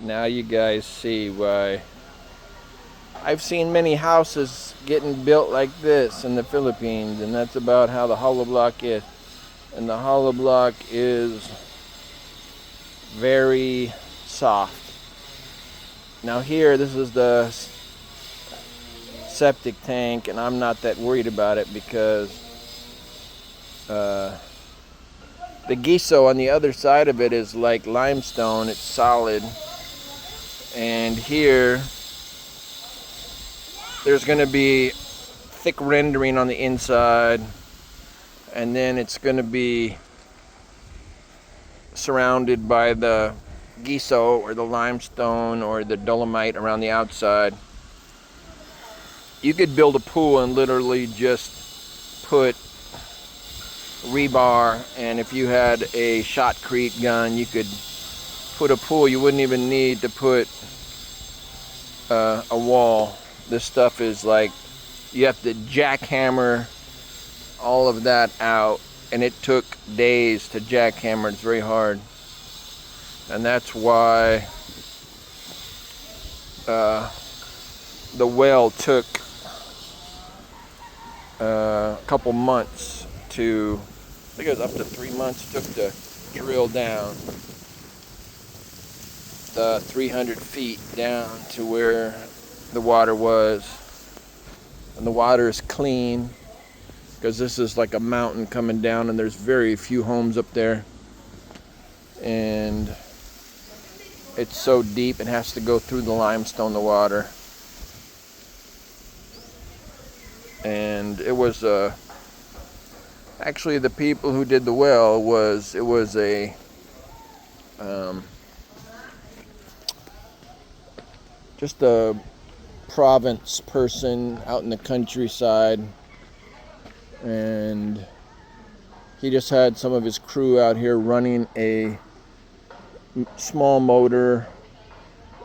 Now you guys see why. I've seen many houses getting built like this in the Philippines, and that's about how the hollow block is. And the hollow block is very soft. Now here, this is the septic tank, and I'm not that worried about it because the gesso on the other side of it is like limestone. It's solid. And here, there's going to be thick rendering on the inside, and then it's going to be surrounded by the gesso or the limestone or the dolomite around the outside. You could build a pool and literally just put rebar, and if you had a shotcrete gun, you could put a pool. You wouldn't even need to put a wall. This stuff is like, you have to jackhammer all of that out, and it took days to jackhammer. It's very hard, and that's why the well took a couple months to, I think it was up to 3 months took to drill down the 300 feet down to where the water was. And the water is clean because this is like a mountain coming down, and there's very few homes up there, and it's so deep it has to go through the limestone, the water. And it was actually, the people who did the well it was a just a province person out in the countryside, and he just had some of his crew out here running a small motor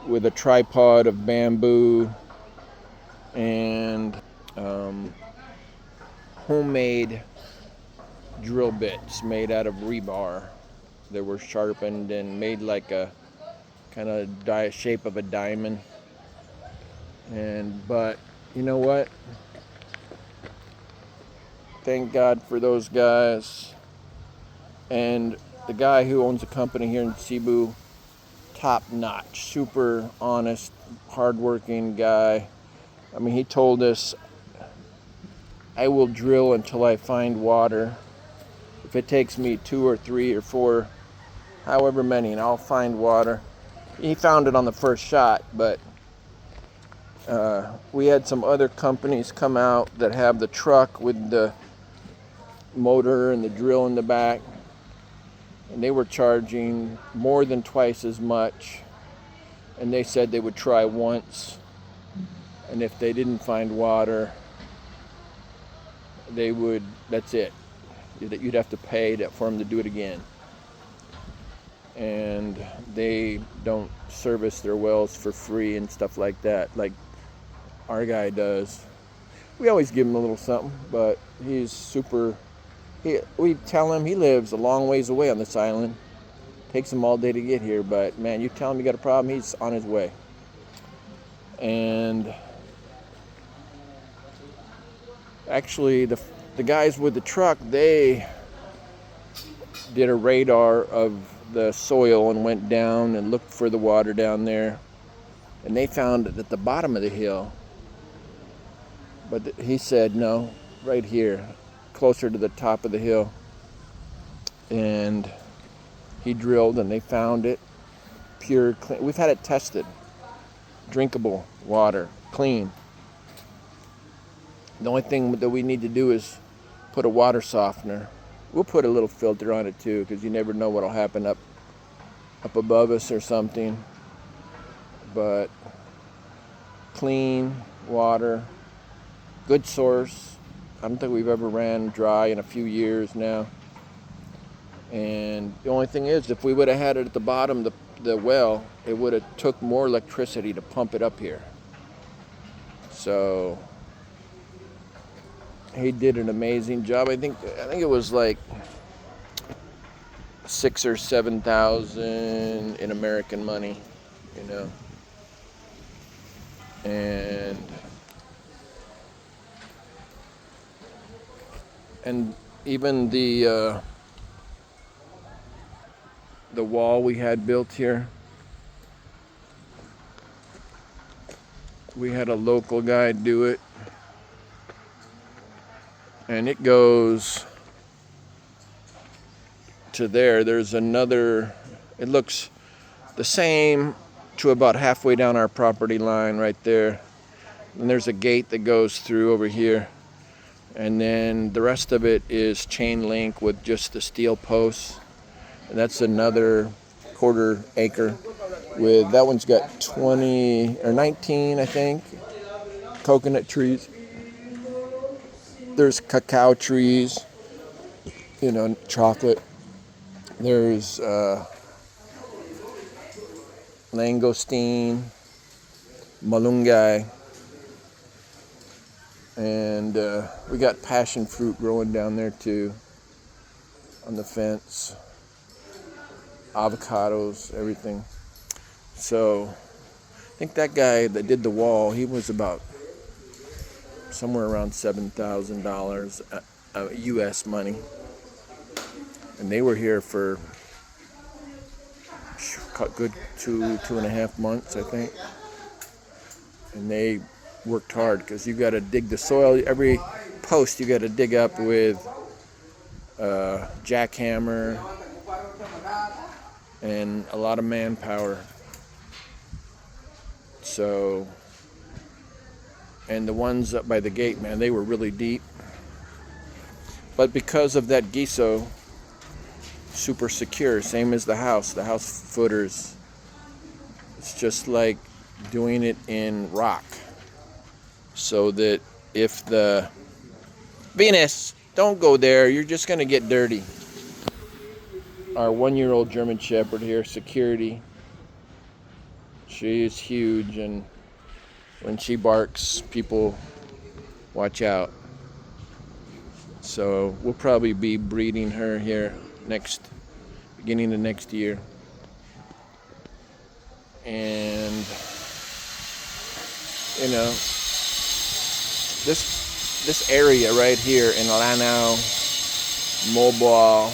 with a tripod of bamboo and homemade drill bits made out of rebar that were sharpened and made like a kind of shape of a diamond. But you know what? Thank God for those guys. And the guy who owns a company here in Cebu, top notch, super honest, hardworking guy. I mean, he told us, I will drill until I find water. If it takes me 2 or 3 or 4, however many, and I'll find water. He found it on the first shot, but we had some other companies come out that have the truck with the motor and the drill in the back, and they were charging more than twice as much, and they said they would try once, and if they didn't find water, that's it. You'd have to pay for them to do it again. And they don't service their wells for free and stuff like that, like our guy does. We always give him a little something, but he's super. We tell him he lives a long ways away on this island. Takes him all day to get here, but man, you tell him you got a problem, he's on his way. And actually, the guys with the truck, they did a radar of the soil and went down and looked for the water down there, and they found it at the bottom of the hill. But he said no, right here, closer to the top of the hill. And he drilled, and they found it, pure, clean. We've had it tested, drinkable water, clean. The only thing that we need to do is put a water softener. We'll put a little filter on it too, because you never know what'll happen up above us or something. But clean water, good source. I don't think we've ever ran dry in a few years now. And the only thing is, if we would have had it at the bottom of the well, it would have took more electricity to pump it up here. So he did an amazing job. I think it was like 6,000 or 7,000 in American money. you know. And even the wall we had built here, we had a local guy do it, and it goes to there. There's another, it looks the same to about halfway down our property line right there. And there's a gate that goes through over here. And then the rest of it is chain link with just the steel posts. And that's another quarter acre with, that one's got 20 or 19, I think, coconut trees. There's cacao trees, you know, chocolate. There's langosteen, malunggay, and we got passion fruit growing down there too on the fence, avocados, everything. So I think that guy that did the wall, he was about somewhere around $7,000 US money, and they were here for good 2.5 months, I think. And they worked hard because you got to dig the soil. Every post you got to dig up with a jackhammer and a lot of manpower. So, and the ones up by the gate, man, they were really deep. But because of that gesso, super secure, same as the house footers. It's just like doing it in rock, so that if the Venus, don't go there, you're just gonna get dirty. Our 1-year-old German Shepherd here, Security, she is huge, and when she barks, people watch out. So we'll probably be breeding her here beginning of next year. And you know, this area right here in Lanao, Mobile,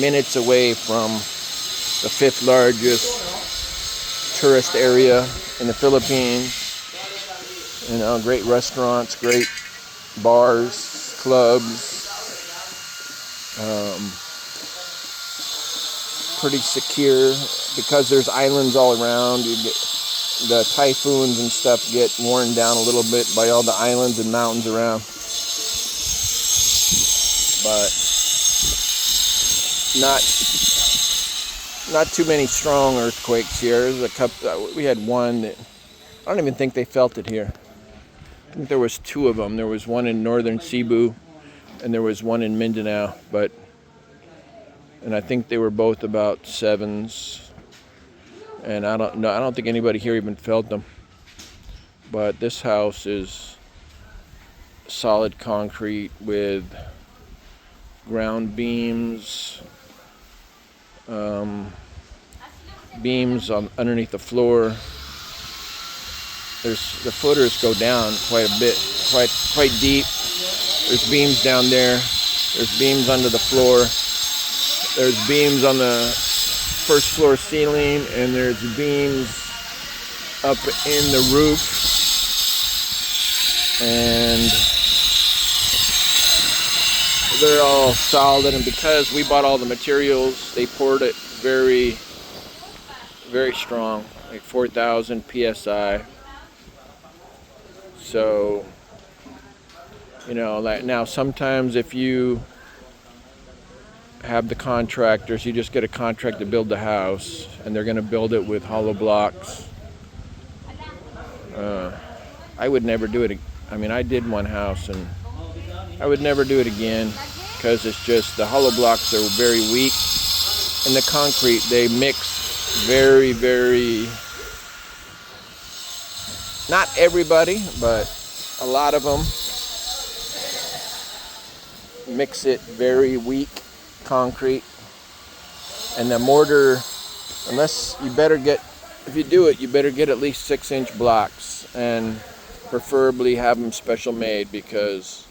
minutes away from the 5th largest tourist area in the Philippines. You know, great restaurants, great bars, clubs. Pretty secure because there's islands all around. The typhoons and stuff get worn down a little bit by all the islands and mountains around. But not too many strong earthquakes here. There's a couple. We had one that I don't even think they felt it here. I think there was 2 of them. There was one in northern Cebu, and there was one in Mindanao. And I think they were both about 7s. And I don't think anybody here even felt them. But this house is solid concrete with ground beams, beams underneath the floor. The footers go down quite a bit, quite deep. There's beams down there. There's beams under the floor. There's beams on the first floor ceiling, and there's beams up in the roof. And they're all solid, and because we bought all the materials, they poured it very, very strong, like 4,000 PSI. So, you know, like now sometimes if you have the contractors, you just get a contract to build the house, and they're going to build it with hollow blocks. I would never do it. I mean, I did one house, and I would never do it again because it's just the hollow blocks are very weak, and the concrete, they mix very, very, not everybody, but a lot of them mix it very weak concrete. And the mortar, unless you better get if you do it, you better get at least 6-inch blocks, and preferably have them special made, because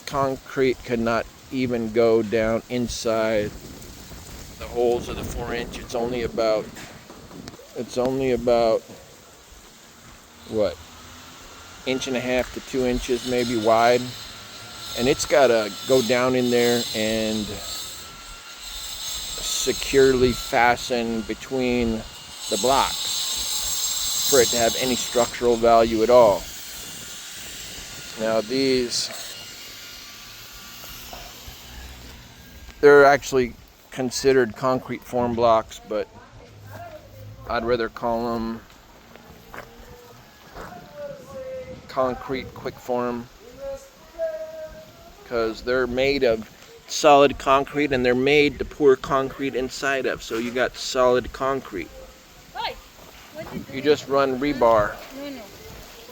concrete cannot even go down inside the holes of the 4-inch. It's only about what, 1.5 to 2 inches maybe wide, and it's got to go down in there and securely fasten between the blocks for it to have any structural value at all. Now these, they're actually considered concrete form blocks, but I'd rather call them concrete quick form, because they're made of solid concrete, and they're made to pour concrete inside of, so you got solid concrete. You just run rebar,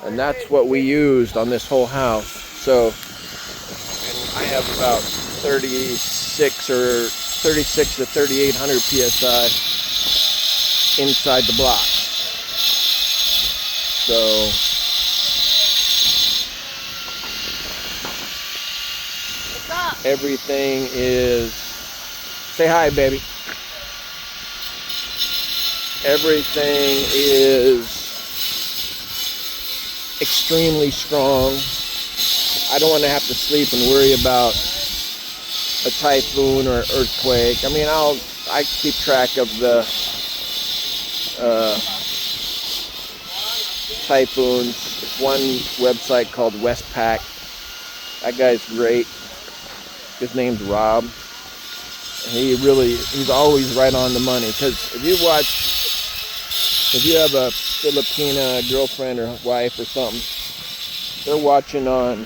and that's what we used on this whole house. So, and I have about 36 to 3,800 psi inside the block. So everything is, say hi, baby. Everything is extremely strong. I don't want to have to sleep and worry about a typhoon or earthquake. I mean, I keep track of the typhoons. There's one website called Westpac. That guy's great. His name's Rob. He's always right on the money. Because if you have a Filipina girlfriend or wife or something, they're watching on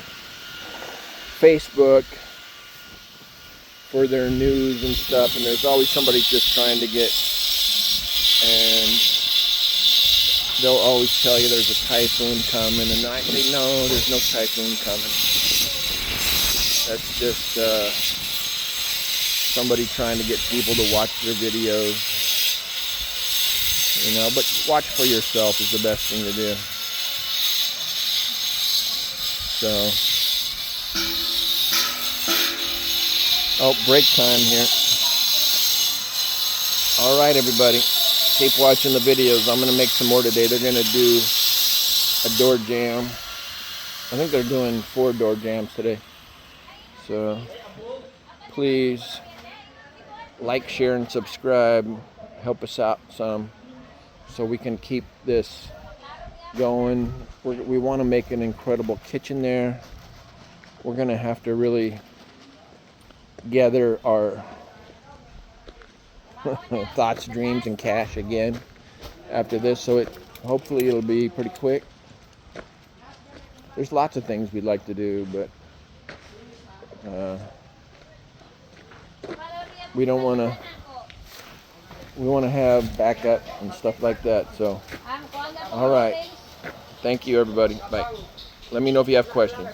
Facebook for their news and stuff, and there's always somebody just trying to get, and they'll always tell you there's a typhoon coming, and I say, no, there's no typhoon coming. That's just somebody trying to get people to watch their videos, you know. But watch for yourself is the best thing to do. So, oh, break time here. All right, everybody, keep watching the videos. I'm gonna make some more today. They're gonna do a door jam. I think they're doing 4 door jams today. So please like, share, and subscribe. Help us out some so we can keep this going. We want to make an incredible kitchen there. We're going to have to really gather our thoughts, dreams, and cash again after this. So hopefully it'll be pretty quick. There's lots of things we'd like to do, but we don't want to. We want to have backup and stuff like that. So, all right. Thank you, everybody. Bye. Let me know if you have questions.